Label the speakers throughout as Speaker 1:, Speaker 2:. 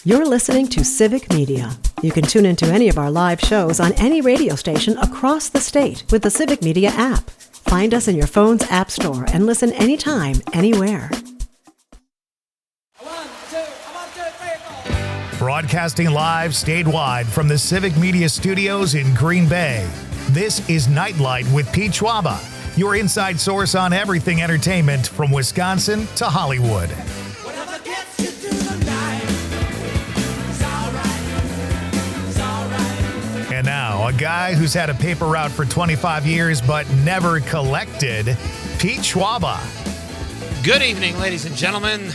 Speaker 1: You're listening to Civic Media. You can tune into any of our live shows on any radio station across the state with the Civic Media app. Find us in your phone's app store and listen anytime, anywhere.
Speaker 2: Broadcasting live statewide from the Civic Media Studios in Green Bay. This is Nite Lite with Pete Schwaba, your inside source on everything entertainment from Wisconsin to Hollywood. And now, a guy who's had a paper route for 25 years but never collected, Pete Schwaba.
Speaker 3: Good evening, ladies and gentlemen.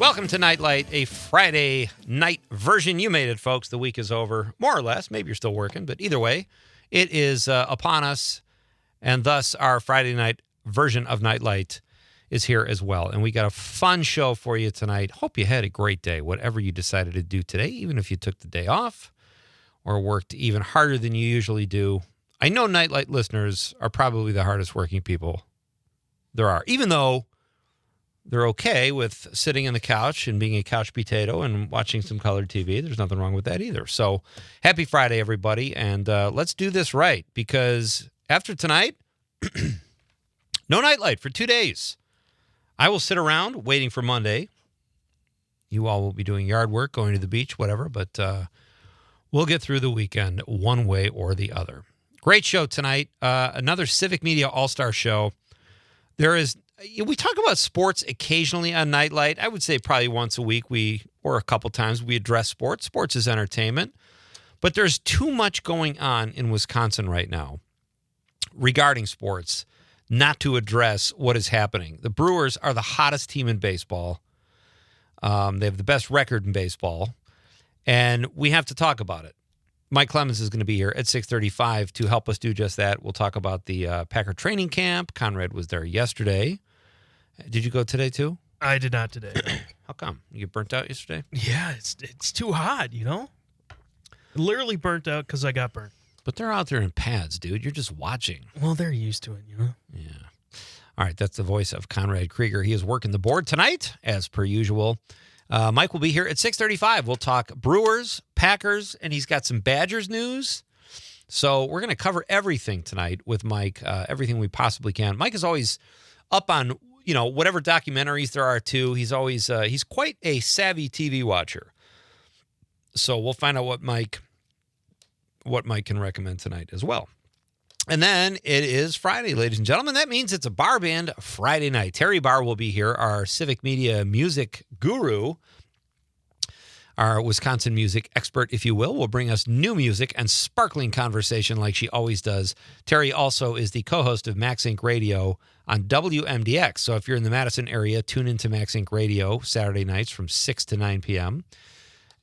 Speaker 3: Welcome to Nite Lite, a Friday night version. You made it, folks. The week is over, more or less. Maybe you're still working, but either way, it is upon us, and thus our Friday night version of Nite Lite is here as well. And we got a fun show for you tonight. Hope you had a great day, whatever you decided to do today, even if you took the day off or worked even harder than you usually do. I know Nite Lite listeners are probably the hardest working people there are, even though they're okay with sitting on the couch and being a couch potato and watching some colored TV. There's nothing wrong with that either. So happy Friday, everybody. And let's do this right, because after tonight, no Nite Lite for 2 days. I will sit around waiting for Monday. You all will be doing yard work, going to the beach, whatever, but we'll get through the weekend one way or the other. Great show tonight. Another Civic Media All-Star show. We talk about sports occasionally on Nite Lite. I would say probably once a week or a couple times we address sports. Sports is entertainment. But there's too much going on in Wisconsin right now regarding sports not to address what is happening. The Brewers are the hottest team in baseball. They have the best record in baseball. And we have to talk about it. Mike Clemens is going to be here at 6:35 to help us do just that. We'll talk about the Packer training camp. Conrad was there yesterday. Did you go today too?
Speaker 4: I did not today.
Speaker 3: How come? You get burnt out yesterday?
Speaker 4: Yeah, it's too hot, you know? Literally burnt out because I got burnt.
Speaker 3: But they're out there in pads, dude. You're just watching.
Speaker 4: Well, they're used to it, you know?
Speaker 3: Yeah. All right, that's the voice of Conrad Krieger. He is working the board tonight, as per usual. Mike will be here at 6:35. We'll talk Brewers, Packers, and he's got some Badgers news. So we're going to cover everything tonight with Mike, everything we possibly can. Mike is always up on, whatever documentaries there are too. He's always he's quite a savvy TV watcher. So we'll find out what Mike can recommend tonight as well. And then it is Friday, ladies and gentlemen. That means it's a bar band Friday night. Terry Barr will be here, our Civic Media music guru, our Wisconsin music expert, if you will bring us new music and sparkling conversation like she always does. Terry also is the co-host of Max Inc. Radio on WMDX. So if you're in the Madison area, tune into Max Inc. Radio Saturday nights from 6 to 9 p.m.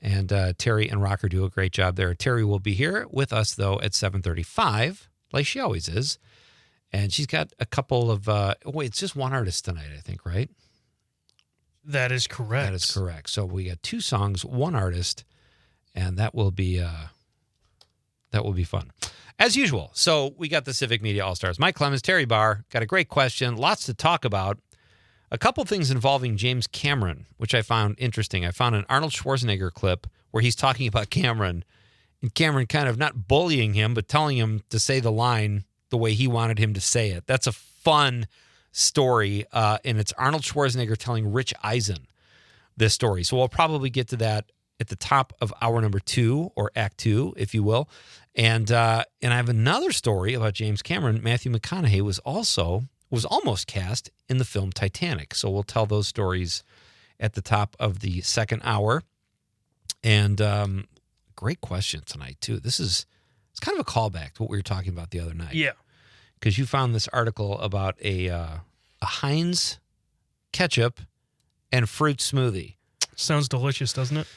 Speaker 3: And Terry and Rocker do a great job there. Terry will be here with us, though, at 7:35. Like she always is. And she's got a couple of, it's just one artist tonight, I think, right?
Speaker 4: That is correct.
Speaker 3: That is correct. So we got 2 songs, 1 artist, and that will be fun. As usual, so we got the Civic Media All-Stars. Mike Clemens, Terry Barr, got a great question, lots to talk about. A couple things involving James Cameron, which I found interesting. I found an Arnold Schwarzenegger clip where he's talking about Cameron, and Cameron kind of not bullying him, but telling him to say the line the way he wanted him to say it. That's a fun story, and it's Arnold Schwarzenegger telling Rich Eisen this story. So we'll probably get to that at the top of hour number 2, or act 2, if you will. And I have another story about James Cameron. Matthew McConaughey was almost cast in the film Titanic. So we'll tell those stories at the top of the second hour. And great question tonight, too. It's kind of a callback to what we were talking about the other night.
Speaker 4: Yeah.
Speaker 3: Because you found this article about a Heinz ketchup and fruit smoothie.
Speaker 4: Sounds delicious, doesn't it?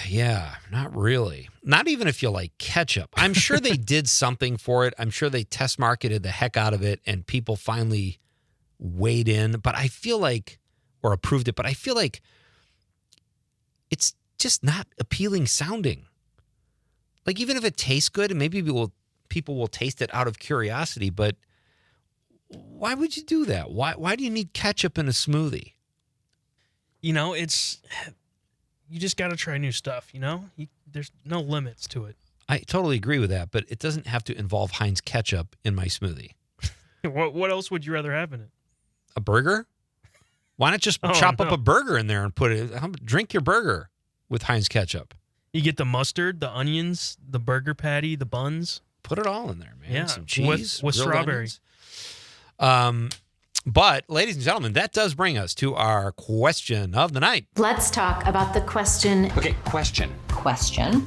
Speaker 3: Yeah, not really. Not even if you like ketchup. I'm sure they did something for it. I'm sure they test marketed the heck out of it and people finally weighed in. But I feel like, or approved it, but I feel like it's just not appealing sounding. Like, even if it tastes good, and maybe people will taste it out of curiosity, but why would you do that? Why do you need ketchup in a smoothie?
Speaker 4: You know, it's you just got to try new stuff, there's no limits to it.
Speaker 3: I totally agree with that, but it doesn't have to involve Heinz ketchup in my smoothie.
Speaker 4: What else would you rather have in it?
Speaker 3: A burger? Why not just chop up a burger in there and put it? Drink your burger with Heinz ketchup.
Speaker 4: You get the mustard, the onions, the burger patty, the buns.
Speaker 3: Put it all in there, man.
Speaker 4: Yeah,
Speaker 3: some cheese
Speaker 4: with strawberry.
Speaker 3: But, ladies and gentlemen, that does bring us to our question of the night.
Speaker 5: Let's talk about the question.
Speaker 6: Okay, question.
Speaker 5: Question.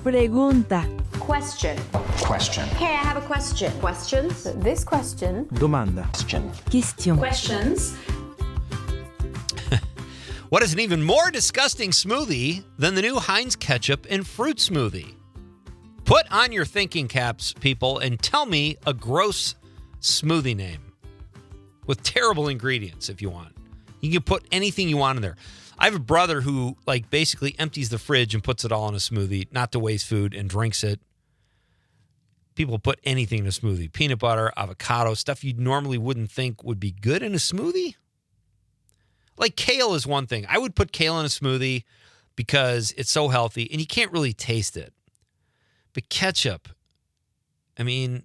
Speaker 7: Pregunta.
Speaker 5: Question.
Speaker 6: Question.
Speaker 5: Hey, I have a question. Questions? This question.
Speaker 6: Domanda.
Speaker 7: Question.
Speaker 5: Questions.
Speaker 3: What is an even more disgusting smoothie than the new Heinz ketchup and fruit smoothie? Put on your thinking caps, people, and tell me a gross smoothie name with terrible ingredients if you want. You can put anything you want in there. I have a brother who basically empties the fridge and puts it all in a smoothie, not to waste food, and drinks it. People put anything in a smoothie. Peanut butter, avocado, stuff you normally wouldn't think would be good in a smoothie. Like kale is one thing. I would put kale in a smoothie because it's so healthy and you can't really taste it. But ketchup, even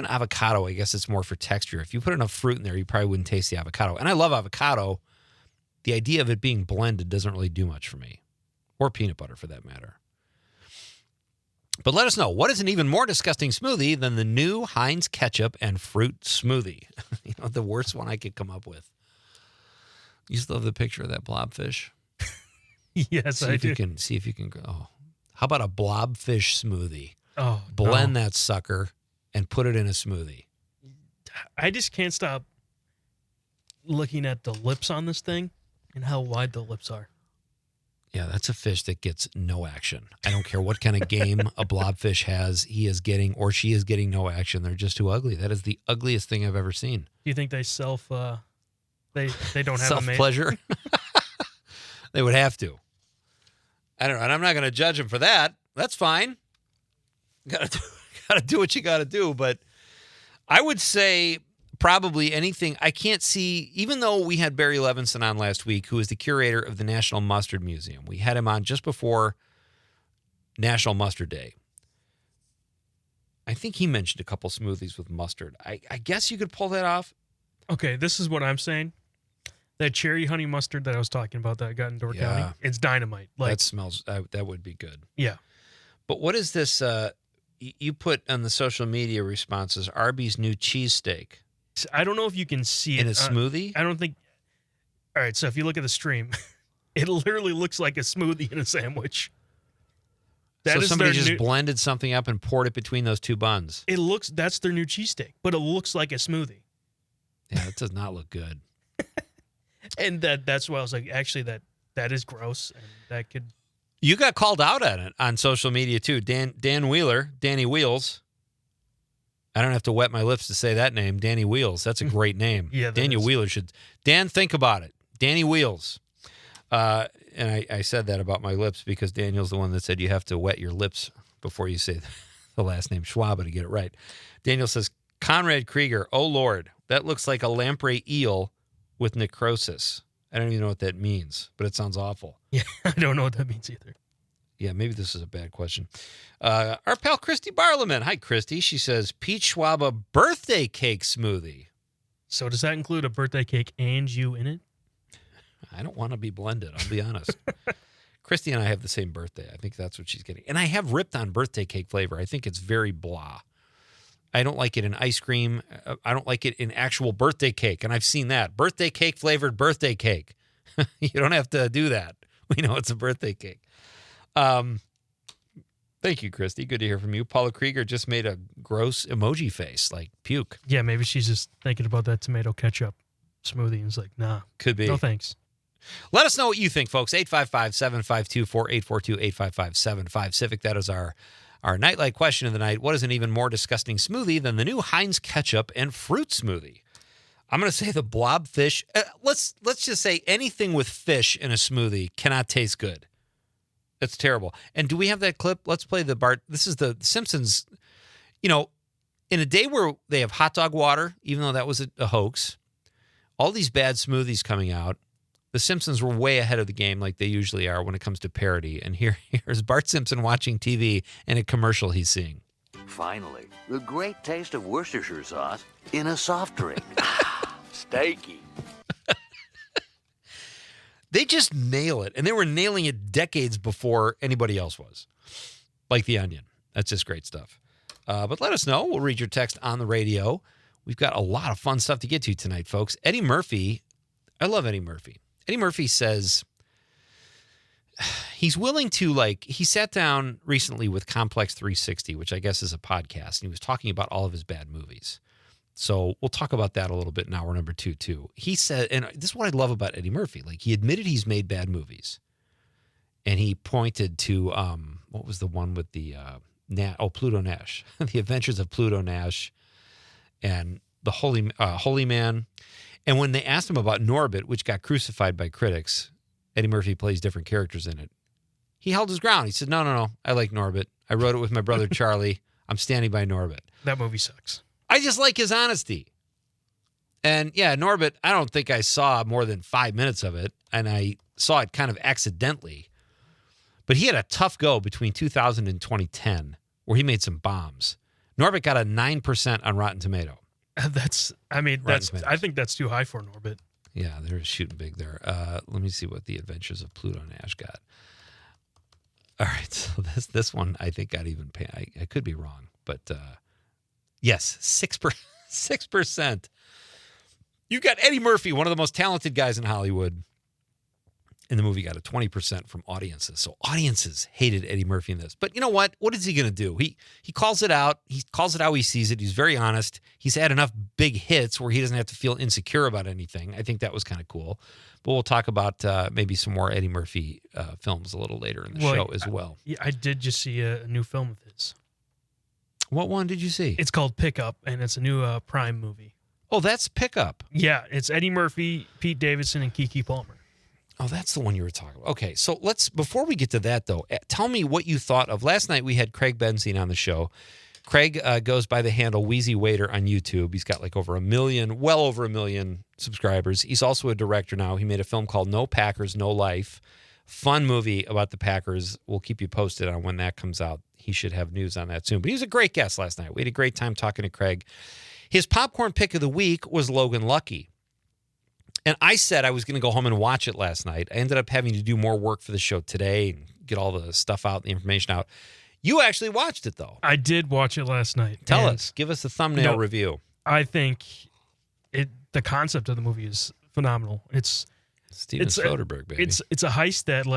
Speaker 3: avocado, I guess it's more for texture. If you put enough fruit in there, you probably wouldn't taste the avocado. And I love avocado. The idea of it being blended doesn't really do much for me. Or peanut butter, for that matter. But let us know, what is an even more disgusting smoothie than the new Heinz ketchup and fruit smoothie? The worst one I could come up with. You still have the picture of that blobfish?
Speaker 4: Yes, I do.
Speaker 3: See if you can go. Oh, how about a blobfish smoothie?
Speaker 4: Oh,
Speaker 3: Blend that sucker and put it in a smoothie.
Speaker 4: I just can't stop looking at the lips on this thing and how wide the lips are.
Speaker 3: Yeah, that's a fish that gets no action. I don't care what kind of game a blobfish has, he is getting or she is getting no action. They're just too ugly. That is the ugliest thing I've ever seen.
Speaker 4: Do you think they they don't have a mate?
Speaker 3: Self-pleasure? They would have to. I don't know, and I'm not going to judge them for that. That's fine. Got to do what you got to do, but I would say probably anything. I can't see, even though we had Barry Levinson on last week, who is the curator of the National Mustard Museum. We had him on just before National Mustard Day. I think he mentioned a couple smoothies with mustard. I guess you could pull that off.
Speaker 4: Okay, this is what I'm saying. That cherry honey mustard that I was talking about that I got in Door County, it's dynamite.
Speaker 3: That smells, that would be good.
Speaker 4: Yeah.
Speaker 3: But what is this, you put on the social media responses, Arby's new cheesesteak.
Speaker 4: I don't know if you can see it.
Speaker 3: In a smoothie?
Speaker 4: I don't think. All right, so if you look at the stream, it literally looks like a smoothie in a sandwich.
Speaker 3: So somebody just blended something up and poured it between those two buns.
Speaker 4: That's their new cheesesteak, but it looks like a smoothie.
Speaker 3: Yeah, it does not look good.
Speaker 4: And that's why I was like, actually, that is gross, and that could.
Speaker 3: You got called out on it on social media too. Dan Wheeler, Danny Wheels. I don't have to wet my lips to say that name, Danny Wheels. That's a great name.
Speaker 4: Yeah,
Speaker 3: Daniel Wheeler should. Dan, think about it. Danny Wheels. And I said that about my lips because Daniel's the one that said you have to wet your lips before you say the last name Schwaba to get it right. Daniel says, Conrad Krieger, oh Lord, that looks like a lamprey eel with necrosis. I don't even know what that means, but it sounds awful.
Speaker 4: Yeah, I don't know what that means either.
Speaker 3: Yeah, maybe this is a bad question. Our pal Christy Barleman. Hi, Christy. She says, Pete Schwaba birthday cake smoothie.
Speaker 4: So does that include a birthday cake and you in it?
Speaker 3: I don't want to be blended, I'll be honest. Christy and I have the same birthday. I think that's what she's getting. And I have ripped on birthday cake flavor. I think it's very blah. I don't like it in ice cream. I don't like it in actual birthday cake. And I've seen that. Birthday cake flavored birthday cake. You don't have to do that. We know it's a birthday cake. Thank you, Christy. Good to hear from you. Paula Krieger just made a gross emoji face, like puke.
Speaker 4: Yeah, maybe she's just thinking about that tomato ketchup smoothie and is like, nah.
Speaker 3: Could be.
Speaker 4: No thanks.
Speaker 3: Let us know what you think, folks. 855-752-4842, 855-75-Civic. That is our nightlight question of the night. What is an even more disgusting smoothie than the new Heinz ketchup and fruit smoothie? I'm going to say the blobfish. Let's just say anything with fish in a smoothie cannot taste good. It's terrible. And do we have that clip? Let's play the Bart. This is the Simpsons. You know, in a day where they have hot dog water, even though that was a hoax, all these bad smoothies coming out, The Simpsons were way ahead of the game like they usually are when it comes to parody. And here's Bart Simpson watching TV and a commercial he's seeing.
Speaker 6: Finally, the great taste of Worcestershire sauce in a soft drink. Steaky.
Speaker 3: They just nail it. And they were nailing it decades before anybody else was. Like The Onion. That's just great stuff. But let us know. We'll read your text on the radio. We've got a lot of fun stuff to get to tonight, folks. Eddie Murphy. I love Eddie Murphy. Eddie Murphy says he's willing to, he sat down recently with Complex 360, which I guess is a podcast, and he was talking about all of his bad movies. So we'll talk about that a little bit in hour number 2, too. He said, and this is what I love about Eddie Murphy, he admitted he's made bad movies. And he pointed to, what was the one with the, Pluto Nash, The Adventures of Pluto Nash, and the Holy Man. And when they asked him about Norbit, which got crucified by critics, Eddie Murphy plays different characters in it. He held his ground. He said, no, I like Norbit. I wrote it with my brother Charlie. I'm standing by Norbit.
Speaker 4: That movie sucks.
Speaker 3: I just like his honesty. And yeah, Norbit, I don't think I saw more than 5 minutes of it, and I saw it kind of accidentally. But he had a tough go between 2000 and 2010, where he made some bombs. Norbit got a 9% on Rotten Tomato.
Speaker 4: I think that's too high for Norbit.
Speaker 3: Yeah, they're shooting big there. Let me see what The Adventures of Pluto Nash got. All right, so this one I think got even. I could be wrong, but yes, 6%. You've got Eddie Murphy, one of the most talented guys in Hollywood. And the movie got a 20% from audiences. So audiences hated Eddie Murphy in this. But you know what? What is he going to do? He calls it out. He calls it how he sees it. He's very honest. He's had enough big hits where he doesn't have to feel insecure about anything. I think that was kind of cool. But we'll talk about maybe some more Eddie Murphy films a little later in the show as well.
Speaker 4: I did just see a new film of his.
Speaker 3: What one did you see?
Speaker 4: It's called Pickup, and it's a new Prime movie.
Speaker 3: Oh, that's Pickup.
Speaker 4: Yeah, it's Eddie Murphy, Pete Davidson, and Keke Palmer.
Speaker 3: Oh, that's the one you were talking about. Okay, so before we get to that, though, tell me what you thought of. Last night we had Craig Benzine on the show. Craig goes by the handle Wheezy Waiter on YouTube. He's got well over a million subscribers. He's also a director now. He made a film called No Packers, No Life. Fun movie about the Packers. We'll keep you posted on when that comes out. He should have news on that soon. But he was a great guest last night. We had a great time talking to Craig. His popcorn pick of the week was Logan Lucky. And I said I was going to go home and watch it last night. I ended up having to do more work for the show today and get all the stuff out, the information out. You actually watched it, though.
Speaker 4: I did watch it last night.
Speaker 3: Tell us. Give us the thumbnail review.
Speaker 4: I think the concept of the movie is phenomenal. It's
Speaker 3: Steven Soderbergh, baby.
Speaker 4: It's a heist that,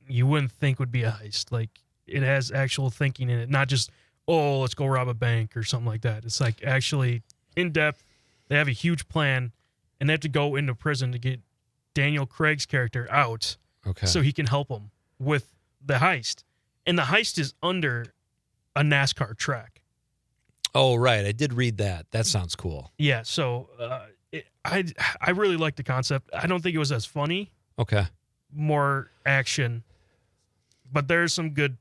Speaker 4: you wouldn't think would be a heist. It has actual thinking in it, not just, let's go rob a bank or something like that. It's actually in-depth. They have a huge plan. And they have to go into prison to get Daniel Craig's character out so he can help them with the heist. And the heist is under a NASCAR track.
Speaker 3: Oh, right. I did read that. That sounds cool.
Speaker 4: Yeah, so I really like the concept. I don't think it was as funny.
Speaker 3: Okay.
Speaker 4: More action. But there's some good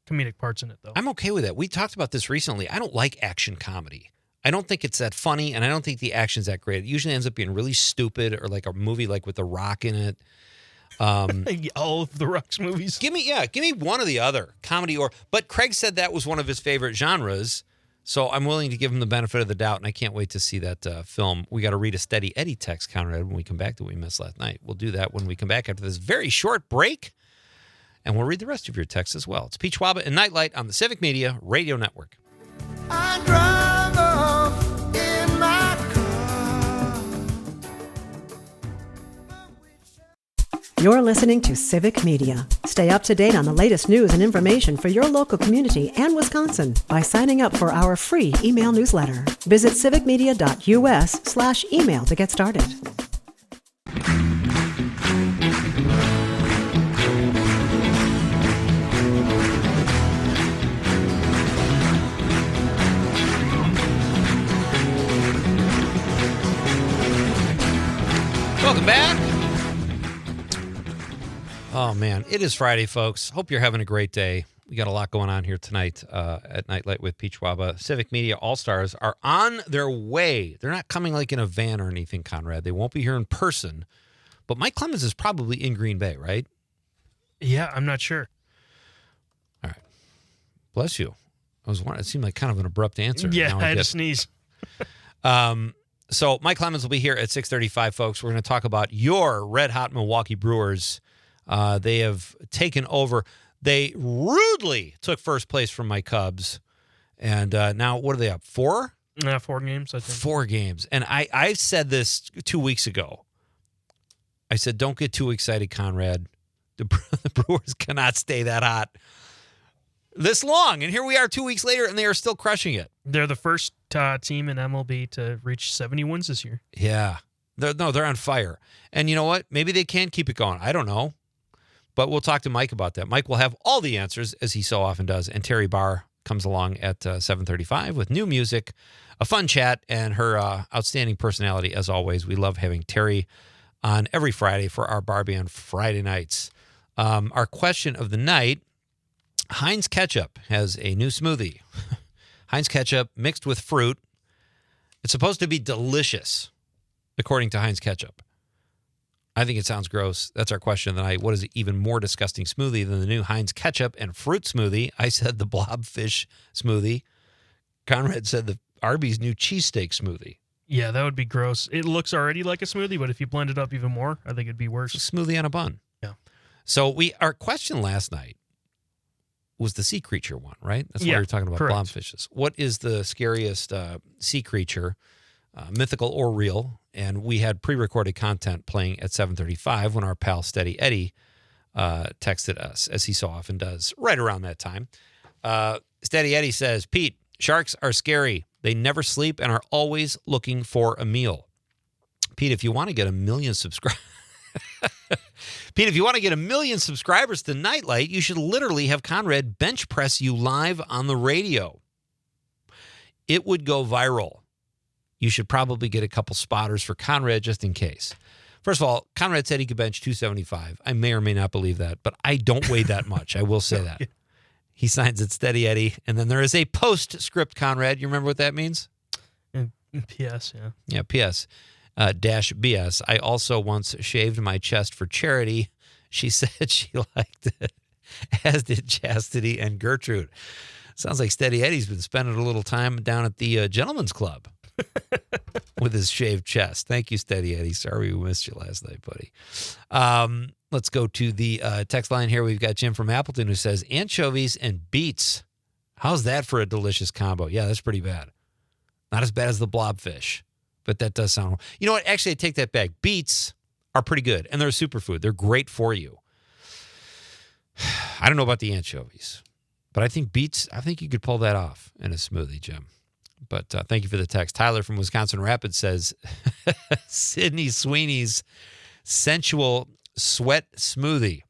Speaker 4: comedic parts in it, though.
Speaker 3: I'm okay with that. We talked about this recently. I don't like action comedy. I don't think it's that funny, and I don't think the action's that great. It usually ends up being really stupid, or like a movie with The Rock in it.
Speaker 4: All of The Rock's movies.
Speaker 3: Give me one or the other, comedy But Craig said that was one of his favorite genres, so I'm willing to give him the benefit of the doubt, and I can't wait to see that film. We got to read a Steady Eddie text, Conrad, when we come back that we missed last night. We'll do that when we come back after this very short break, and we'll read the rest of your texts as well. It's Pete Schwaba and Nite Lite on the Civic Media Radio Network.
Speaker 7: I drive off in my car.
Speaker 1: You're listening to Civic Media. Stay up to date on the latest news and information for your local community and Wisconsin by signing up for our free email newsletter. Visit civicmedia.us/email to get started.
Speaker 3: Welcome back. Oh, man. It is Friday, folks. Hope you're having a great day. We got a lot going on here tonight at Nite Lite with Pete Schwaba. Civic Media All-Stars are on their way. They're not coming in a van or anything, Conrad. They won't be here in person, but but Mike Clemens is probably in Green Bay, right?
Speaker 4: Yeah, I'm not sure.
Speaker 3: All right. Bless you. It seemed like kind of an abrupt answer.
Speaker 4: Yeah,
Speaker 3: Now
Speaker 4: I had to
Speaker 3: get-
Speaker 4: sneeze.
Speaker 3: So Mike Clemens will be here at 6:35, folks. We're going to talk about your red-hot Milwaukee Brewers. They have taken over. They rudely took first place from my Cubs. And now, what are they up? 4?
Speaker 4: 4 games, I think.
Speaker 3: 4 games. And I said this 2 weeks ago. I said, don't get too excited, Conrad. The Brewers cannot stay that hot this long. And here we are 2 weeks later, and they are still crushing it.
Speaker 4: They're the first team in MLB to reach 70 wins this year.
Speaker 3: Yeah. They're on fire. And you know what? Maybe they can keep it going. I don't know. But we'll talk to Mike about that. Mike will have all the answers, as he so often does. And Terry Barr comes along at 7:35 with new music, a fun chat, and her outstanding personality, as always. We love having Terry on every Friday for our Barbie on Friday nights. Our question of the night, Heinz Ketchup has a new smoothie. Heinz Ketchup mixed with fruit. It's supposed to be delicious, according to Heinz Ketchup. I think it sounds gross. That's our question of the night. What is an even more disgusting smoothie than the new Heinz Ketchup and fruit smoothie? I said the blobfish smoothie. Conrad said the Arby's new cheesesteak smoothie.
Speaker 4: Yeah, that would be gross. It looks already like a smoothie, but if you blend it up even more, I think it'd be worse.
Speaker 3: Smoothie on a bun.
Speaker 4: Yeah.
Speaker 3: So our question last night was the sea creature one, right? That's why we were talking about
Speaker 4: correct.
Speaker 3: blobfishes. What is the scariest sea creature, mythical or real? And we had pre-recorded content playing at 7:35 when our pal Steady Eddie texted us, as he so often does, right around that time. Steady Eddie says, Pete, sharks are scary. They never sleep and are always looking for a meal. Pete, if you want to get 1 million subscribers, Pete, if you want to get 1 million subscribers to Nite Lite, you should literally have Conrad bench press you live on the radio. It would go viral. You should probably get a couple spotters for Conrad just in case. First of all, Conrad said he could bench 275. I may or may not believe that, but I don't weigh that much. I will say that. He signs it Steady Eddie. And then there is a postscript, Conrad. You remember what that means?
Speaker 4: P.S., yeah.
Speaker 3: Yeah, P.S. Dash B.S. I also once shaved my chest for charity. She said she liked it, as did Chastity and Gertrude. Sounds like Steady Eddie's been spending a little time down at the Gentleman's Club with his shaved chest. Thank you, Steady Eddie. Sorry we missed you last night, buddy. Let's go to the text line here. We've got Jim from Appleton who says, anchovies and beets. How's that for a delicious combo? Yeah, that's pretty bad. Not as bad as the blobfish, but that does sound... You know what? Actually, I take that back. Beets are pretty good, and they're a superfood. They're great for you. I don't know about the anchovies, but I think beets, I think you could pull that off in a smoothie, Jim. But thank you for the text. Tyler from Wisconsin Rapids says, Sydney Sweeney's sensual sweat smoothie.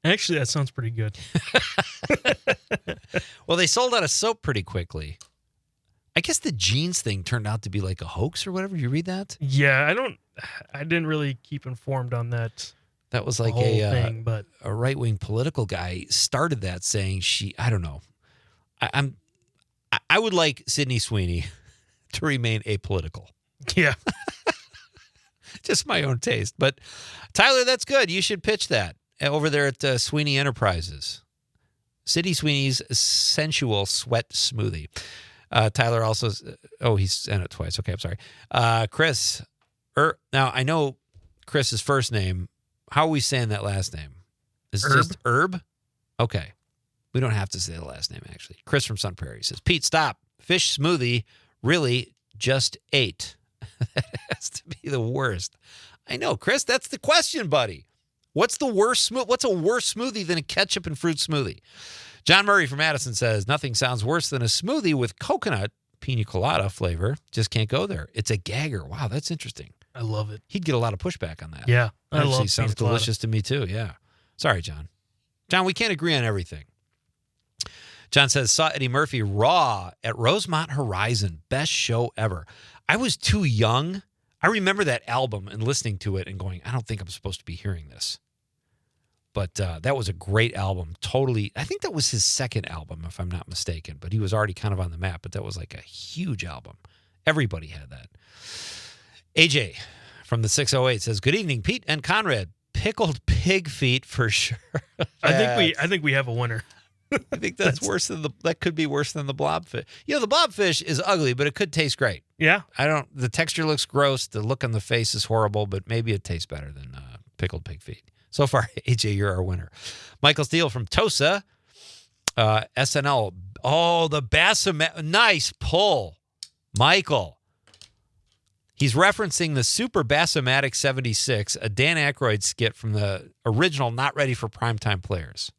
Speaker 4: Actually, that sounds pretty good.
Speaker 3: Well, they sold out of soap pretty quickly. I guess the jeans thing turned out to be like a hoax or whatever. You read that?
Speaker 4: Yeah, I didn't really keep informed on that.
Speaker 3: That was like
Speaker 4: whole thing, but
Speaker 3: a right-wing political guy started that saying I don't know. I would like Sydney Sweeney to remain apolitical.
Speaker 4: yeah.
Speaker 3: Just my own taste. But Tyler, that's good. You should pitch that over there at Sweeney Enterprises. Sydney Sweeney's sensual sweat smoothie. Tyler also, he sent it twice. Okay, I'm sorry. Chris, now I know Chris's first name. How are we saying that last name? Is it
Speaker 4: Herb.
Speaker 3: just Herb? Okay. We don't have to say the last name, actually. Chris from Sun Prairie says, Pete, stop. Fish smoothie really just ate. That has to be the worst. I know, Chris, that's the question, buddy. What's a worse smoothie than a ketchup and fruit smoothie? John Murray from Madison says, nothing sounds worse than a smoothie with coconut pina colada flavor. Just can't go there. It's a gagger. Wow, that's interesting.
Speaker 4: I love it.
Speaker 3: He'd get a lot of pushback on that.
Speaker 4: Yeah. I
Speaker 3: Actually,
Speaker 4: love
Speaker 3: sounds
Speaker 4: pina colada.
Speaker 3: delicious to me too. Yeah. Sorry, John. John, we can't agree on everything. John says, saw Eddie Murphy raw at Rosemont Horizon. Best show ever. I was too young. I remember that album and listening to it and going, I don't think I'm supposed to be hearing this. But that was a great album. Totally. I think that was his second album, if I'm not mistaken. But he was already kind of on the map. But that was like a huge album. Everybody had that. AJ from the 608 says, "Good evening, Pete and Conrad. Pickled pig feet for sure."
Speaker 4: I think we have a winner.
Speaker 3: I think that's worse than that could be worse than the blobfish. The blobfish is ugly, but it could taste great.
Speaker 4: Yeah.
Speaker 3: The texture looks gross. The look on the face is horrible, but maybe it tastes better than pickled pig feet. So far, AJ, you're our winner. Michael Steele from Tosa, SNL. Oh, the Bassamat. Nice pull, Michael. He's referencing the Super Bassomatic 76, a Dan Aykroyd skit from the original Not Ready for Primetime Players.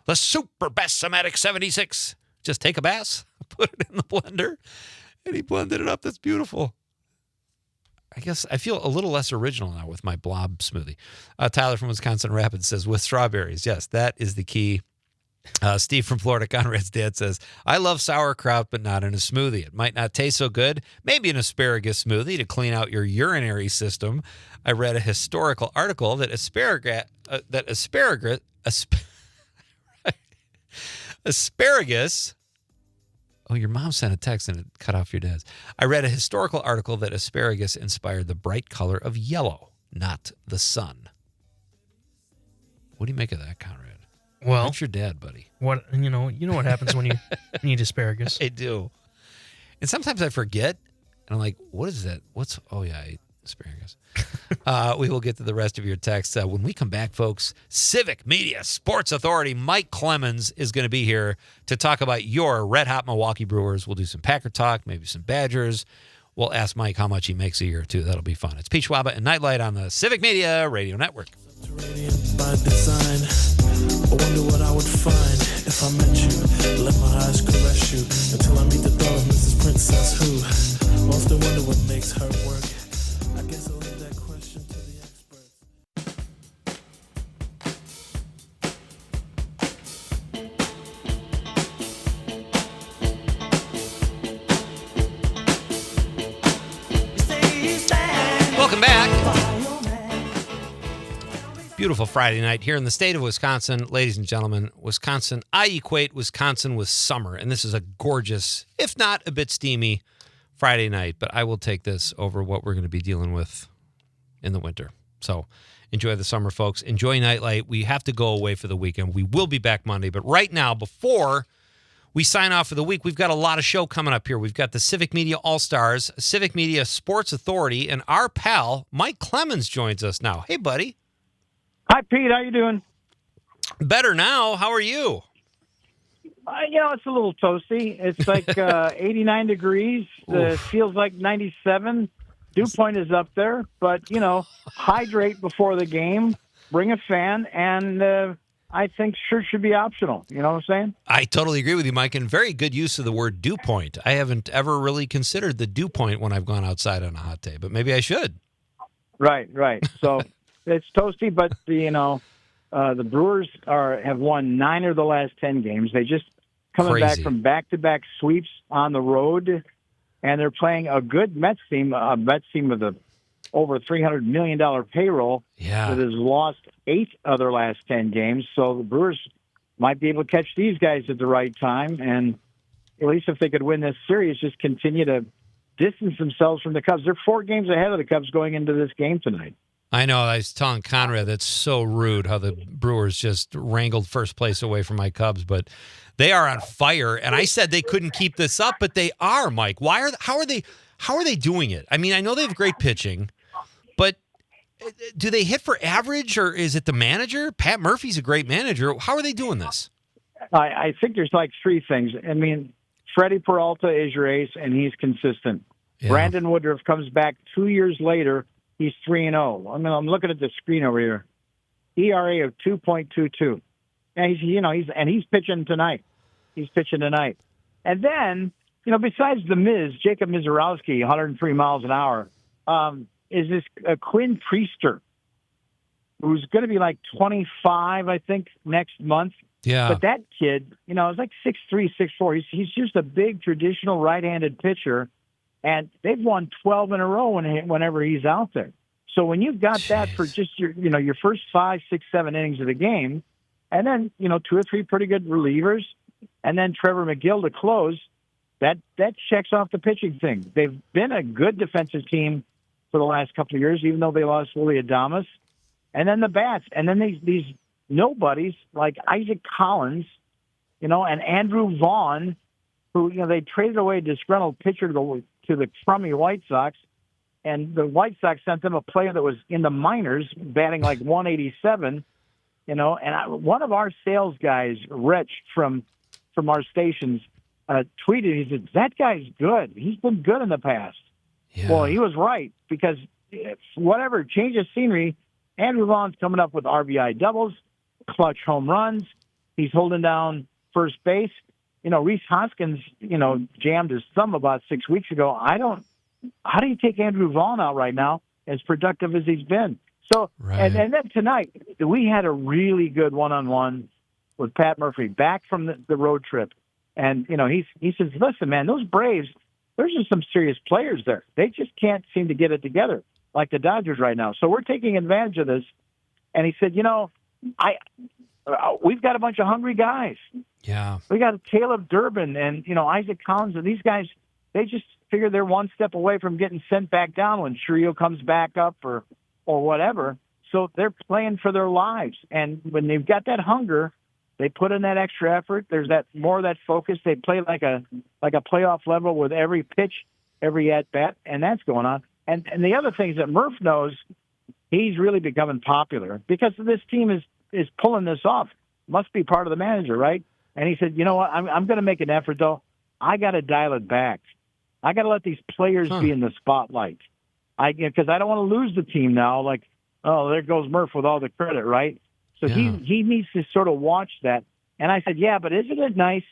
Speaker 3: The Super Bassomatic 76. Just take a bass, put it in the blender, and he blended it up. That's beautiful. I guess I feel a little less original now with my blob smoothie. Tyler from Wisconsin Rapids says, with strawberries. Yes, that is the key. Steve from Florida, Conrad's dad, says, I love sauerkraut, but not in a smoothie. It might not taste so good. Maybe an asparagus smoothie to clean out your urinary system. I read a historical article that asparagus. Oh, your mom sent a text and it cut off your dad's. I read a historical article that asparagus inspired the bright color of yellow, not the sun. What do you make of that, Conrad?
Speaker 4: Well,
Speaker 3: that's your dad, buddy.
Speaker 4: What you know what happens when you eat asparagus.
Speaker 3: I do. And sometimes I forget, and I'm like, what is that? Oh, yeah, I ate asparagus. We will get to the rest of your texts. When we come back, folks, Civic Media Sports Authority Mike Clemens is going to be here to talk about your red-hot Milwaukee Brewers. We'll do some Packer talk, maybe some Badgers. We'll ask Mike how much he makes a year, too. That'll be fun. It's Pete Schwaba and Nite Lite on the Civic Media Radio Network.
Speaker 8: By design, I wonder what I would find if I met you. Let my eyes caress you until I meet the thought of Mrs. Princess who often wonder what makes her work. I guess I'll leave that question to the experts.
Speaker 3: Welcome back. Beautiful Friday night here in the state of Wisconsin. Ladies and gentlemen, Wisconsin, I equate Wisconsin with summer, and this is a gorgeous, if not a bit steamy, Friday night, but I will take this over what we're going to be dealing with in the winter. So enjoy the summer, folks. Enjoy Nite Lite. We have to go away for the weekend. We will be back Monday, but right now, before we sign off for the week, we've got a lot of show coming up here. We've got the Civic Media All-Stars, Civic Media Sports Authority, and our pal, Mike Clemens, joins us now. Hey, buddy.
Speaker 9: Hi, Pete. How you doing?
Speaker 3: Better now. How are you?
Speaker 9: It's a little toasty. It's like 89 degrees. Feels like 97. Dew point is up there. But, hydrate before the game. Bring a fan. And I think shirts should be optional. You know what I'm saying? I
Speaker 3: totally agree with you, Mike. And very good use of the word dew point. I haven't ever really considered the dew point when I've gone outside on a hot day. But maybe I should.
Speaker 9: Right. So... It's toasty, but the Brewers have won 9 of the last 10 games. They just coming back from back-to-back sweeps on the road, and they're playing a good Mets team with a over $300 million payroll that has lost 8 of their last 10 games. So the Brewers might be able to catch these guys at the right time, and at least if they could win this series, just continue to distance themselves from the Cubs. They're 4 games ahead of the Cubs going into this game tonight.
Speaker 3: I know. I was telling Conrad that's so rude how the Brewers just wrangled first place away from my Cubs, but they are on fire. And I said they couldn't keep this up, but they are, Mike. How are they doing it? I mean, I know they have great pitching, but do they hit for average, or is it the manager? Pat Murphy's a great manager. How are they doing this?
Speaker 9: I think there's like 3 things. I mean, Freddie Peralta is your ace, and he's consistent. Yeah. Brandon Woodruff comes back 2 years later. He's 3-0. I mean, I'm looking at the screen over here. ERA of 2.22. And he's pitching tonight. And then, besides the Miz, Jacob Mizorowski, 103 miles an hour, is this Quinn Priester, who's going to be like 25, I think, next month.
Speaker 3: Yeah.
Speaker 9: But that kid, is like 6'3", 6'4". He's just a big traditional right-handed pitcher. And they've won 12 in a row whenever he's out there. So when you've got that for just your first 5, 6, 7 innings of the game, and then 2 or 3 pretty good relievers, and then Trevor McGill to close, that checks off the pitching thing. They've been a good defensive team for the last couple of years, even though they lost Willie Adames. And then the bats. And then these nobodies like Isaac Collins, and Andrew Vaughn, who, they traded away a disgruntled pitcher to the crummy White Sox. And the White Sox sent them a player that was in the minors, batting like 187, one of our sales guys, Rich from our stations, tweeted, he said, that guy's good. He's been good in the past.
Speaker 3: Yeah.
Speaker 9: Well, he was right, because whatever, change of scenery, Andrew Vaughn's coming up with RBI doubles, clutch home runs. He's holding down first base. Rhys Hoskins, jammed his thumb about 6 weeks ago. How do you take Andrew Vaughn out right now, as productive as he's been? So,
Speaker 3: right.
Speaker 9: and then tonight, we had a really good one-on-one with Pat Murphy back from the road trip. And, he says, listen, man, those Braves, there's just some serious players there. They just can't seem to get it together like the Dodgers right now. So we're taking advantage of this. And he said, we've got a bunch of hungry guys.
Speaker 3: Yeah.
Speaker 9: We got Caleb Durbin and, Isaac Collins, and these guys, they just figure they're one step away from getting sent back down when Trio comes back up or whatever. So they're playing for their lives. And when they've got that hunger, they put in that extra effort. There's more of that focus. They play like a playoff level with every pitch, every at-bat, and that's going on. And the other thing is that Murph knows he's really becoming popular because this team is pulling this off. Must be part of the manager, right? And he said, you know what, I'm going to make an effort, though. I got to dial it back. I got to let these players be in the spotlight. Because I don't want to lose the team now. Like, oh, there goes Murph with all the credit, right? So he needs to sort of watch that. And I said, yeah, but isn't it nice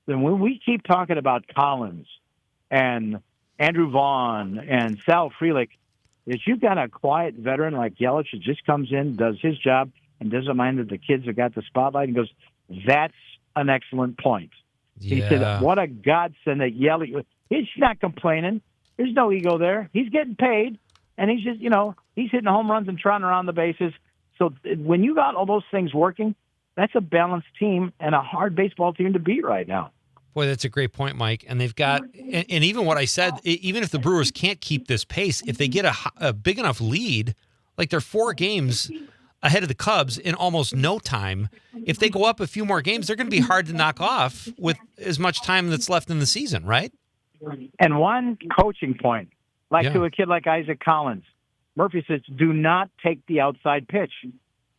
Speaker 9: that when we keep talking about Collins and Andrew Vaughn and Sal Frelick, that you've got a quiet veteran like Yelich who just comes in, does his job, and doesn't mind that the kids have got the spotlight, and goes, that's an excellent point.
Speaker 3: Yeah.
Speaker 9: He said, what a godsend that Yelich, he's not complaining. There's no ego there. He's getting paid, and he's just, he's hitting home runs and trotting around the bases. So when you got all those things working, that's a balanced team and a hard baseball team to beat right now.
Speaker 3: Boy, that's a great point, Mike. And they've got, and even what I said, even if the Brewers can't keep this pace, if they get a big enough lead, like they're 4 games ahead of the Cubs in almost no time, if they go up a few more games, they're going to be hard to knock off with as much time that's left in the season, right?
Speaker 9: And one coaching point, to a kid like Isaac Collins, Murphy says, do not take the outside pitch.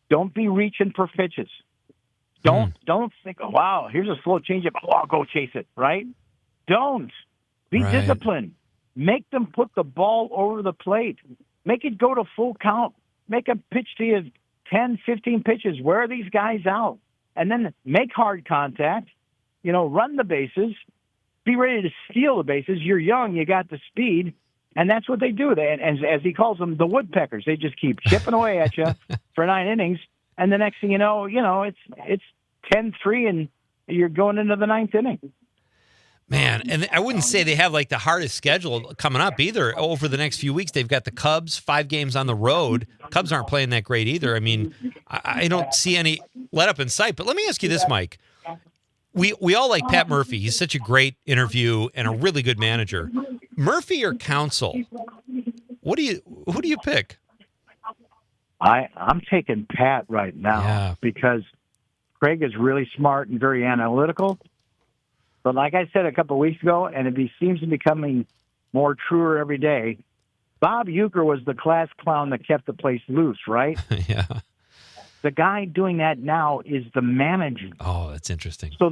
Speaker 9: Don't be reaching for pitches. Don't think, oh, wow, here's a slow changeup. Oh, I'll go chase it, right? Don't. Be disciplined. Make them put the ball over the plate. Make it go to full count. Make a pitch to you 10, 15 pitches. Wear these guys out. And then make hard contact. Run the bases. Be ready to steal the bases. You're young. You got the speed. And that's what they do. And as he calls them, the woodpeckers. They just keep chipping away at you for 9 innings. And the next thing you know, it's 10-3, and you're going into the 9th inning.
Speaker 3: Man, and I wouldn't say they have like the hardest schedule coming up either. Over the next few weeks, they've got the Cubs, 5 games on the road. Cubs aren't playing that great either. I mean, I don't see any let up in sight. But let me ask you this, Mike. We all like Pat Murphy. He's such a great interview and a really good manager. Murphy or Counsell? Who do you pick?
Speaker 9: I'm taking Pat right now because Craig is really smart and very analytical. But like I said a couple of weeks ago, and it seems to be becoming more truer every day, Bob Uecker was the class clown that kept the place loose, right?
Speaker 3: Yeah.
Speaker 9: The guy doing that now is the manager.
Speaker 3: Oh, that's interesting.
Speaker 9: So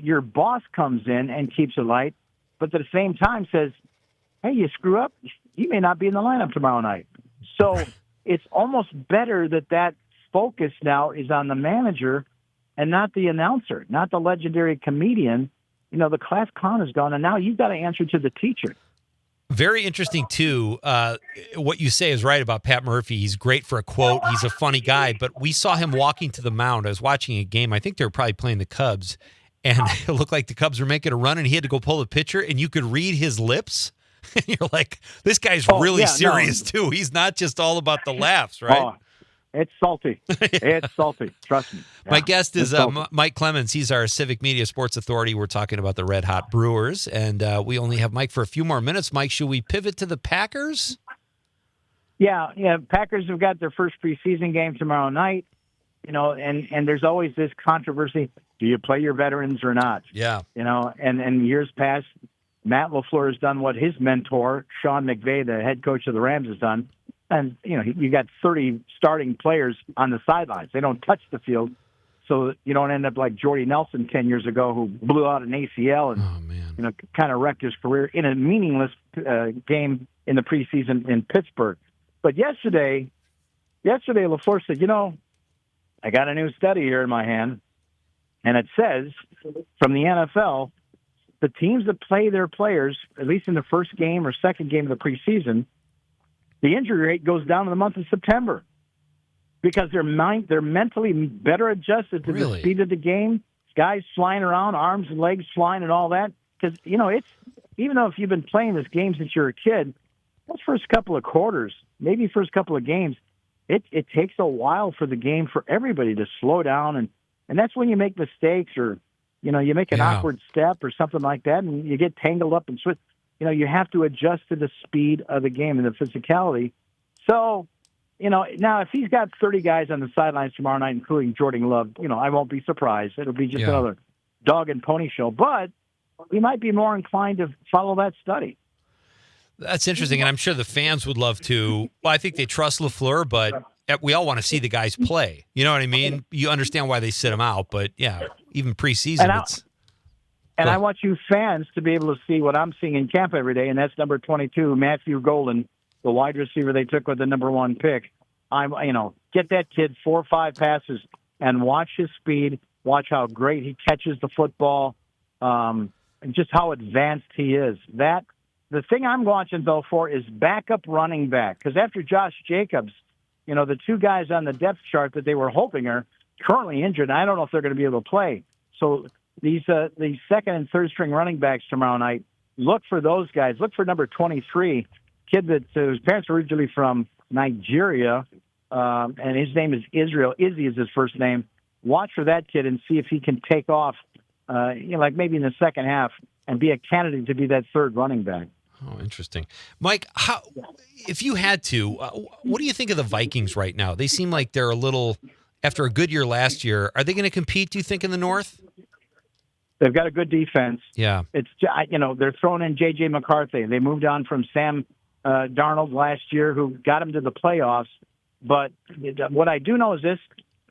Speaker 9: your boss comes in and keeps it light, but at the same time says, hey, you screw up, you may not be in the lineup tomorrow night. So it's almost better that focus now is on the manager and not the announcer, not the legendary comedian. The class clown is gone, and now you've got to answer to the teacher.
Speaker 3: Very interesting, too. What you say is right about Pat Murphy. He's great for a quote. He's a funny guy, but we saw him walking to the mound. I was watching a game. I think they were probably playing the Cubs, and it looked like the Cubs were making a run, and he had to go pull the pitcher, and you could read his lips. And you're like, this guy's really serious, too. He's not just all about the laughs, right?
Speaker 9: Oh, it's salty. It's salty. Trust me. Yeah.
Speaker 3: My guest is Mike Clemens. He's our Civic Media Sports Authority. We're talking about the Red Hot Brewers, and we only have Mike for a few more minutes. Mike, should we pivot to the Packers?
Speaker 9: Yeah. Packers have got their first preseason game tomorrow night. And there's always this controversy: do you play your veterans or not?
Speaker 3: Yeah.
Speaker 9: And years past, Matt LaFleur has done what his mentor Sean McVay, the head coach of the Rams, has done. And you got 30 starting players on the sidelines; they don't touch the field, so you don't end up like Jordy Nelson 10 years ago, who blew out an ACL and kind of wrecked his career in a meaningless game in the preseason in Pittsburgh. But yesterday LaFleur said, I got a new study here in my hand, and it says from the NFL, the teams that play their players, at least in the first game or second game of the preseason, the injury rate goes down in the month of September because they're mentally better adjusted to the speed of the game, guys flying around, arms and legs flying and all that. Because, it's even though if you've been playing this game since you're a kid, those first couple of quarters, maybe first couple of games, it takes a while for the game for everybody to slow down. And that's when you make mistakes or, you make an awkward step or something like that and you get tangled up and switch. You have to adjust to the speed of the game and the physicality. So, now if he's got 30 guys on the sidelines tomorrow night, including Jordan Love, I won't be surprised. It'll be just another dog and pony show. But we might be more inclined to follow that study.
Speaker 3: That's interesting, and I'm sure the fans would love to. Well, I think they trust LaFleur, but we all want to see the guys play. You know what I mean? You understand why they sit them out, but even preseason,
Speaker 9: I want you fans to be able to see what I'm seeing in camp every day, and that's number 22, Matthew Golden, the wide receiver they took with the number 1 pick. Get that kid 4 or 5 passes and watch his speed, watch how great he catches the football, and just how advanced he is. The thing I'm watching, though, for is backup running back. Because after Josh Jacobs, the 2 guys on the depth chart that they were hoping are currently injured, and I don't know if they're going to be able to play. So these second and third string running backs tomorrow night, look for those guys. Look for number 23, kid that whose parents are originally from Nigeria, and his name is Israel. Izzy is his first name. Watch for that kid and see if he can take off, like maybe in the second half, and be a candidate to be that third running back.
Speaker 3: Oh, interesting. Mike, if you had to, what do you think of the Vikings right now? They seem like they're a little, after a good year last year, are they going to compete, do you think, in the North?
Speaker 9: They've got a good defense.
Speaker 3: Yeah.
Speaker 9: It's, they're throwing in J.J. McCarthy. They moved on from Sam Darnold last year, who got them to the playoffs. But what I do know is this: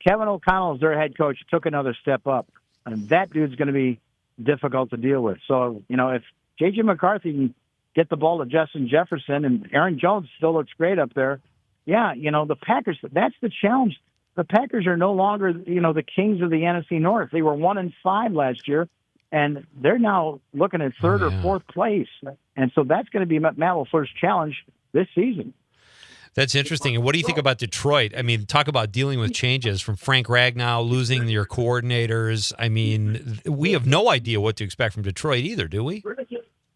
Speaker 9: Kevin O'Connell, as their head coach, took another step up. And that dude's going to be difficult to deal with. So, if J.J. McCarthy can get the ball to Justin Jefferson, and Aaron Jones still looks great up there. The Packers, that's the challenge. The Packers are no longer, the kings of the NFC North. They were 1-5 last year, and they're now looking at third or fourth place. And so that's going to be Matt LaFleur's challenge this season.
Speaker 3: That's interesting. And what do you think about Detroit? I mean, talk about dealing with changes from Frank Ragnow, losing your coordinators. I mean, we have no idea what to expect from Detroit either, do we?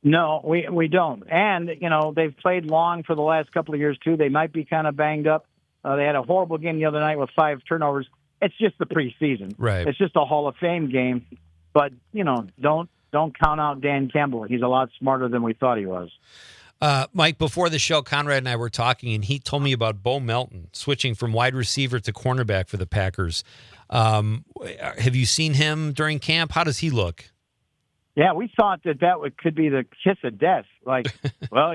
Speaker 9: No, we don't. And, they've played long for the last couple of years, too. They might be kind of banged up. They had a horrible game the other night with 5 turnovers. It's just the preseason.
Speaker 3: Right.
Speaker 9: It's just a Hall of Fame game. But, don't count out Dan Campbell. He's a lot smarter than we thought he was.
Speaker 3: Mike, before the show, Conrad and I were talking, and he told me about Bo Melton switching from wide receiver to cornerback for the Packers. Have you seen him during camp? How does he look?
Speaker 9: Yeah, we thought that could be the kiss of death. Like, well,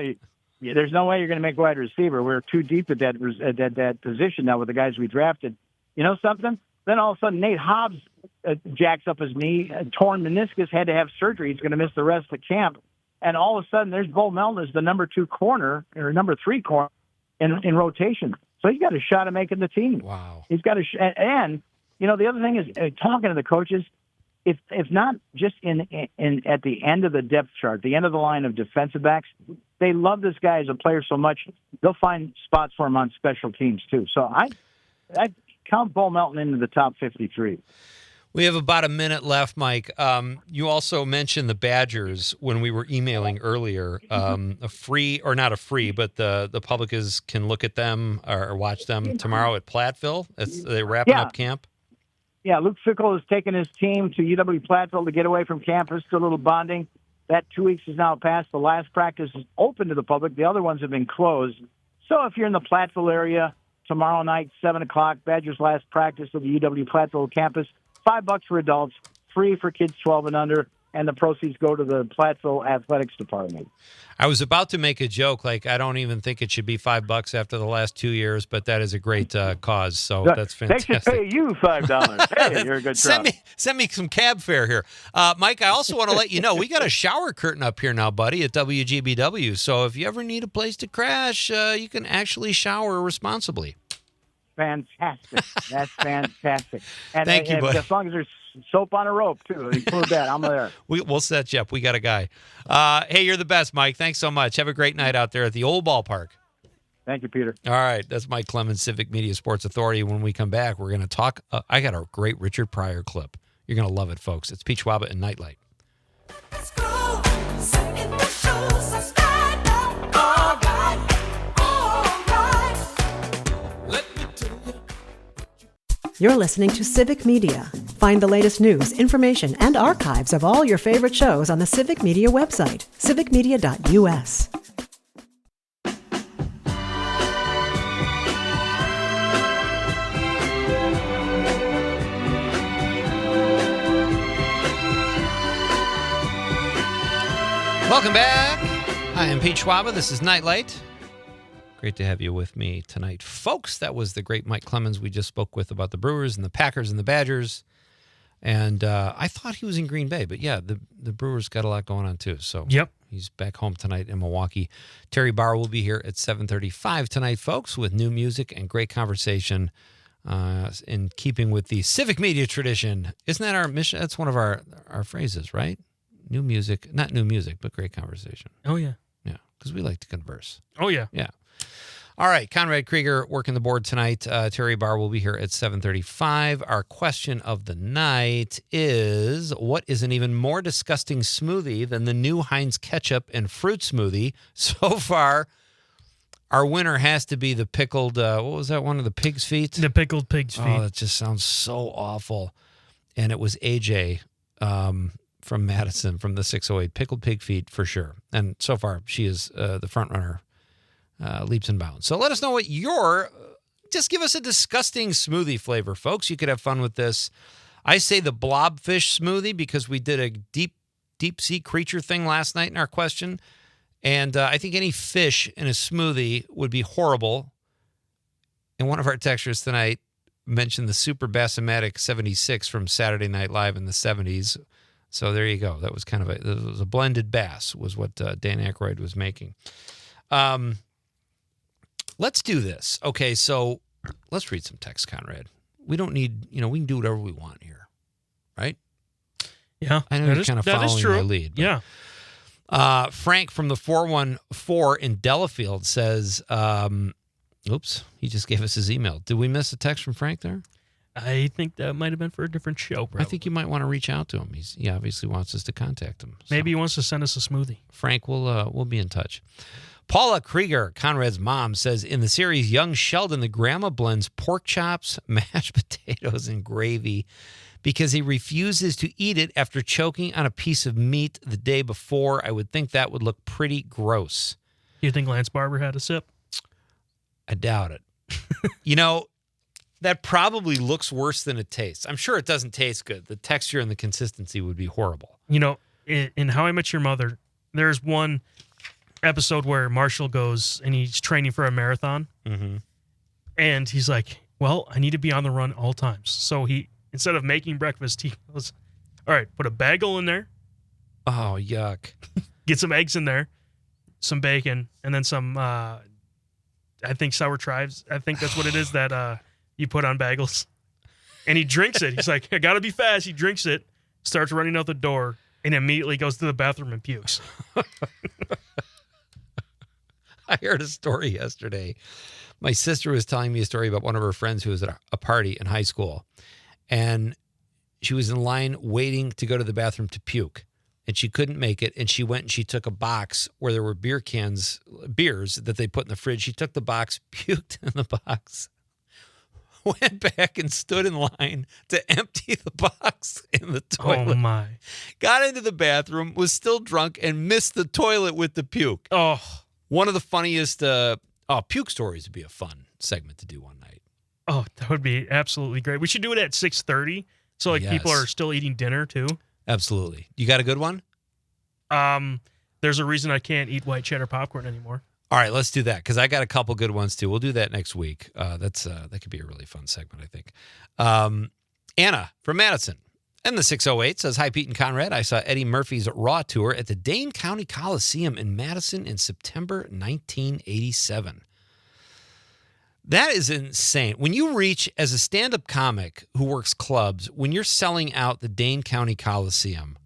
Speaker 9: there's no way you're going to make wide receiver. We're too deep at that position now with the guys we drafted. You know something? Then all of a sudden, Nate Hobbs jacks up his knee, torn meniscus, had to have surgery. He's going to miss the rest of the camp. And all of a sudden, there's Bo Melton as the number 2 corner or number 3 corner in rotation. So he's got a shot at making the team.
Speaker 3: Wow.
Speaker 9: He's got and the other thing is talking to the coaches. If not just in at the end of the depth chart, the end of the line of defensive backs, they love this guy as a player so much they'll find spots for him on special teams too. So I count Bo Melton into the top 53.
Speaker 3: We have about a minute left, Mike. You also mentioned the Badgers when we were emailing earlier. A free, or not a free, but the public can look at them or watch them tomorrow at Platteville. They're wrapping up camp.
Speaker 9: Yeah, Luke Fickell has taken his team to UW-Platteville to get away from campus, to a little bonding. That 2 weeks is now passed. The last practice is open to the public. The other ones have been closed. So if you're in the Platteville area, tomorrow night, 7 o'clock, Badgers' last practice of the UW Platteville campus, $5 for adults, free for kids 12 and under, and the proceeds go to the Platteville Athletics Department.
Speaker 3: I was about to make a joke, like I don't even think it should be $5 after the last 2 years, but that is a great cause. So that's fantastic.
Speaker 9: They should pay you $5. Hey, you're a good
Speaker 3: send me some cab fare here, Mike. I also want to let you know we got a shower curtain up here now, buddy, at WGBW. So if you ever need a place to crash, you can actually shower responsibly.
Speaker 9: Fantastic. That's fantastic. And
Speaker 3: Thank you, buddy.
Speaker 9: as long as there's soap on a rope, too. Include that. I'm there.
Speaker 3: We'll set you up. We got a guy. Hey, you're the best, Mike. Thanks so much. Have a great night out there at the old ballpark.
Speaker 9: Thank you, Peter.
Speaker 3: All right. That's Mike Clemens, Civic Media Sports Authority. When we come back, we're going to talk. I got a great Richard Pryor clip. You're going to love it, folks. It's Pete Schwaba and Nite Lite.
Speaker 7: Let's go. Sit in the shoes. Let's stand up. All right. All right. Let me tell you.
Speaker 1: You're listening to Civic Media. Find the latest news, information, and archives of all your favorite shows on the Civic Media website, civicmedia.us.
Speaker 3: Welcome back. I am Pete Schwaba. This is Nite Lite. Great to have you with me tonight, folks. That was the great Mike Clemens we just spoke with about the Brewers and the Packers and the Badgers. And I thought he was in Green Bay, but yeah, the Brewers got a lot going on too. So
Speaker 4: Yep.
Speaker 3: He's back home tonight in Milwaukee. Terry Barr will be here at 7:35 tonight, folks, with new music and great conversation in keeping with the Civic Media tradition. Isn't that our mission? That's one of our phrases, right? New music, not new music, but great conversation.
Speaker 4: Oh, yeah.
Speaker 3: Yeah, because we like to converse.
Speaker 4: Oh, yeah.
Speaker 3: Yeah. All right, Conrad Krieger working the board tonight. Terry Barr will be here at 7:35. Our question of the night is, what is an even more disgusting smoothie than the new Heinz ketchup and fruit smoothie? So far, our winner has to be the pickled, what was that one of the pig's feet?
Speaker 4: The pickled pig's feet.
Speaker 3: Oh, that just sounds so awful. And it was AJ from Madison from the 608, pickled pig feet for sure. And so far, she is the front runner. Leaps and bounds. So let us know what just give us a disgusting smoothie flavor, folks. You could have fun with this. I say the blobfish smoothie because we did a deep sea creature thing last night in our question. And I think any fish in a smoothie would be horrible. And one of our textures tonight mentioned the Super Bassomatic 76 from Saturday Night Live in the 70s. So there you go. That was it was a blended bass was what Dan Aykroyd was making. Let's do this. Okay, so let's read some text, Conrad. We don't need, we can do whatever we want here, right?
Speaker 4: Yeah.
Speaker 3: I know you're kind of following my lead.
Speaker 4: Yeah.
Speaker 3: Frank from the 414 in Delafield says, oops, he just gave us his email. Did we miss a text from Frank there?
Speaker 4: I think that might have been for a different show, probably.
Speaker 3: I think you might want to reach out to him. He obviously wants us to contact him. So.
Speaker 4: Maybe he wants to send us a smoothie.
Speaker 3: Frank, we'll be in touch. Paula Krieger, Conrad's mom, says, in the series Young Sheldon, the grandma blends pork chops, mashed potatoes, and gravy because he refuses to eat it after choking on a piece of meat the day before. I would think that would look pretty gross.
Speaker 4: Do you think Lance Barber had a sip?
Speaker 3: I doubt it. That probably looks worse than it tastes. I'm sure it doesn't taste good. The texture and the consistency would be horrible.
Speaker 4: In How I Met Your Mother, there's one episode where Marshall goes and he's training for a marathon. Mm-hmm. And he's like, well, I need to be on the run all times. So he, instead of making breakfast, he goes, all right, put a bagel in there.
Speaker 3: Oh, yuck.
Speaker 4: Get some eggs in there, some bacon, and then some, I think sour chives. I think that's what it is that you put on bagels. And he drinks it. He's like, I got to be fast. He drinks it, starts running out the door, and immediately goes to the bathroom and pukes.
Speaker 3: I heard a story yesterday. My sister was telling me a story about one of her friends who was at a party in high school. And she was in line waiting to go to the bathroom to puke. And she couldn't make it. And she went and she took a box where there were beers that they put in the fridge. She took the box, puked in the box, went back and stood in line to empty the box in the toilet.
Speaker 4: Oh, my.
Speaker 3: Got into the bathroom, was still drunk, and missed the toilet with the puke.
Speaker 4: Oh.
Speaker 3: One of the funniest Oh, puke stories would be a fun segment to do one night.
Speaker 4: Oh, that would be absolutely great. We should do it at 6:30, so like people are still eating dinner too.
Speaker 3: Absolutely. You got a good one?
Speaker 4: There's a reason I can't eat white cheddar popcorn anymore.
Speaker 3: All right, let's do that because I got a couple good ones too. We'll do that next week. That could be a really fun segment, I think. Anna from Madison and the 608 says, "Hi, Pete and Conrad. I saw Eddie Murphy's Raw tour at the Dane County Coliseum in Madison in September 1987. That is insane. When you reach as a stand-up comic who works clubs, when you're selling out the Dane County Coliseum,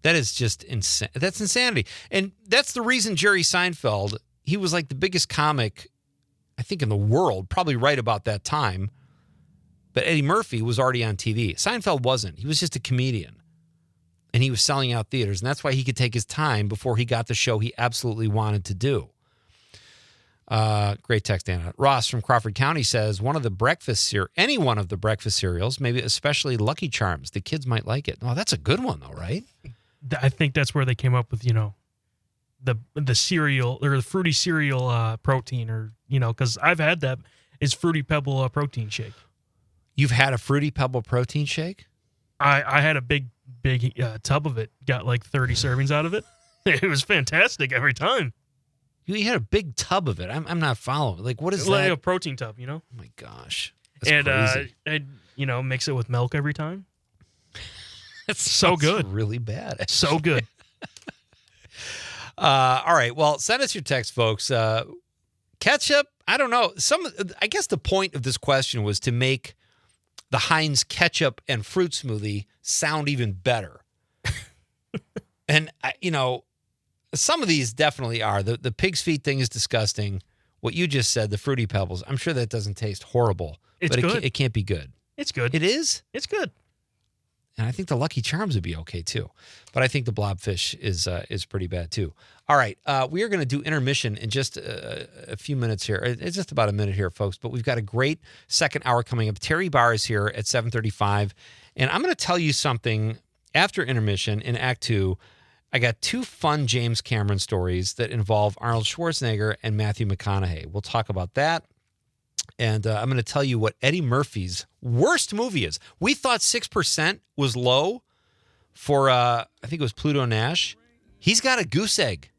Speaker 3: that is just insane. That's insanity. And that's the reason Jerry Seinfeld, he was like the biggest comic, I think, in the world, probably right about that time. But Eddie Murphy was already on TV. Seinfeld wasn't. He was just a comedian. And he was selling out theaters. And that's why he could take his time before he got the show he absolutely wanted to do. Great text, Anna. Ross from Crawford County says, any one of the breakfast cereals, maybe especially Lucky Charms. The kids might like it. Oh, that's a good one, though, right?
Speaker 4: I think that's where they came up with, the cereal or the fruity cereal protein, or, because I've had that. It's Fruity Pebble protein shake.
Speaker 3: You've had a Fruity Pebble protein shake?
Speaker 4: I had a big tub of it. Got like 30 servings out of it. It was fantastic every time.
Speaker 3: You had a big tub of it. I'm not following. Like, what is
Speaker 4: it's
Speaker 3: that?
Speaker 4: Like a protein tub,
Speaker 3: Oh, my gosh. That's crazy.
Speaker 4: I'd, mix it with milk every time.
Speaker 3: It's
Speaker 4: so good.
Speaker 3: Really bad. Actually.
Speaker 4: So good.
Speaker 3: All right. Well, send us your text, folks. Ketchup, I don't know. I guess the point of this question was to make the Heinz ketchup and fruit smoothie sound even better. And, some of these definitely are. The pig's feet thing is disgusting. What you just said, the Fruity Pebbles, I'm sure that doesn't taste horrible.
Speaker 4: It's
Speaker 3: but
Speaker 4: good.
Speaker 3: It can't be good.
Speaker 4: It's good.
Speaker 3: It is?
Speaker 4: It's good.
Speaker 3: And I think the Lucky Charms would be okay, too. But I think the Blobfish is pretty bad, too. All right. We are going to do intermission in just a few minutes here. It's just about a minute here, folks. But we've got a great second hour coming up. Terry Barr is here at 7:35. And I'm going to tell you something after intermission in Act 2. I got two fun James Cameron stories that involve Arnold Schwarzenegger and Matthew McConaughey. We'll talk about that. And I'm going to tell you what Eddie Murphy's worst movie is. We thought 6% was low for, I think it was Pluto Nash. He's got a goose egg.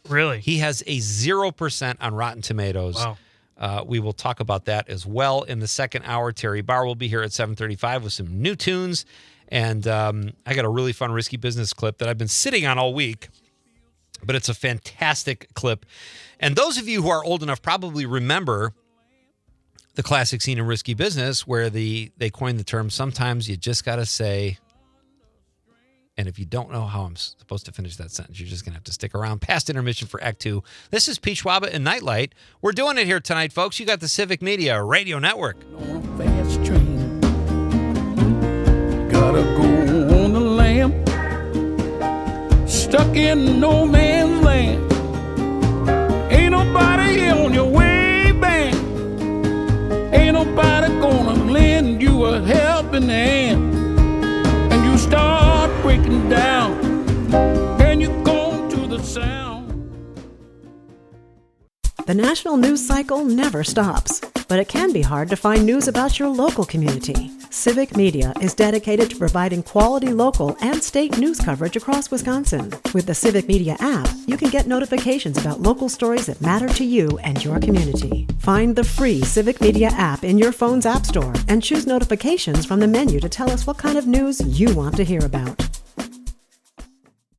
Speaker 4: Really?
Speaker 3: He has a 0% on Rotten Tomatoes.
Speaker 4: Wow.
Speaker 3: We will talk about that as well in the second hour. Terry Barr will be here at 7:35 with some new tunes. And I got a really fun Risky Business clip that I've been sitting on all week, but it's a fantastic clip. And those of you who are old enough probably remember the classic scene in Risky Business where they coined the term, sometimes you just got to say, and if you don't know how I'm supposed to finish that sentence, you're just going to have to stick around past intermission for Act 2. This is Pete Schwaba and Nite Lite. We're doing it here tonight, folks. You got the Civic Media Radio Network.
Speaker 8: On a fast train. Gotta go on the lam, stuck in no man's land. Ain't nobody on your way back. Ain't nobody gonna lend you a helping hand. And you start breaking down, and you go to the sound.
Speaker 1: The national news cycle never stops, but it can be hard to find news about your local community. Civic Media is dedicated to providing quality local and state news coverage across Wisconsin. With the Civic Media app, you can get notifications about local stories that matter to you and your community. Find the free Civic Media app in your phone's app store and choose notifications from the menu to tell us what kind of news you want to hear about.